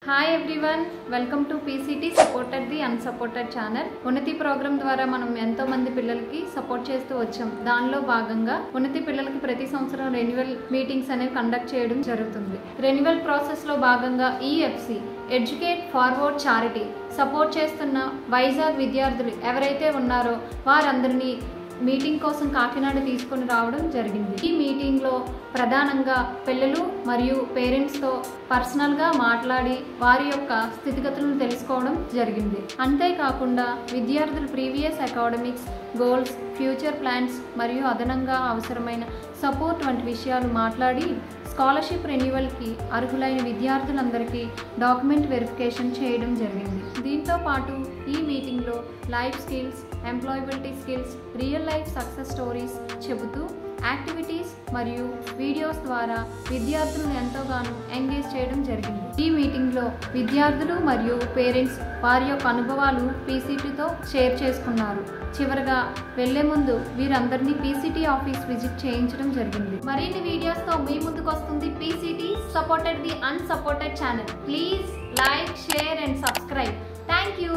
Hi everyone, welcome to PCT supported the unsupported channel. Unnati programme ద్వారా మనం ఎంతో మంది పిల్లలకి సపోర్ట్ చేస్తూ వచ్చాం. దానిలో భాగంగా ఉన్నతి పిల్లలకి ప్రతి సంవత్సరం రెన్యువల్ మీటింగ్స్ అనేవి కండక్ట్ చేయడం జరుగుతుంది. రెన్యువల్ ప్రాసెస్ లో భాగంగా ఈఎఫ్సి ఎడ్యుకేట్ ఫార్వర్డ్ చారిటీ సపోర్ట్ చేస్తున్న వైజాగ్ విద్యార్థులు ఎవరైతే ఉన్నారో వారందరినీ మీటింగ్ కోసం కాకినాడ తీసుకొని రావడం జరిగింది. ఈ మీటింగ్లో ప్రధానంగా పిల్లలు మరియు పేరెంట్స్తో పర్సనల్గా మాట్లాడి వారి యొక్క స్థితిగతులను తెలుసుకోవడం జరిగింది. అంతేకాకుండా విద్యార్థుల previous academics goals, future plans మరియు అదనంగా అవసరమైన సపోర్ట్ వంటి విషయాలు మాట్లాడి స్కాలర్షిప్ రెన్యువల్కి అర్హులైన విద్యార్థులందరికీ డాక్యుమెంట్ వెరిఫికేషన్ చేయడం జరిగింది. దీంతో పాటు ఈ మీటింగ్లో life skills, employability skills, real life success stories చెబుతూ యాక్టివిటీస్ మరియు వీడియోస్ ద్వారా విద్యార్థులను ఎంతోగానో ఎంగేజ్ చేయడం జరిగింది. ఈ మీటింగ్లో విద్యార్థులు మరియు పేరెంట్స్ వారి యొక్క అనుభవాలు పీసీటీతో షేర్ చేసుకున్నారు. చివరగా వెళ్లే ముందు వీరందరినీ పీసీటీ ఆఫీస్ విజిట్ చేయించడం జరిగింది. మరిన్ని వీడియోస్తో మీ ముందుకు వస్తుంది PCT supported the unsupported channel. Please like, share and subscribe. Thank you.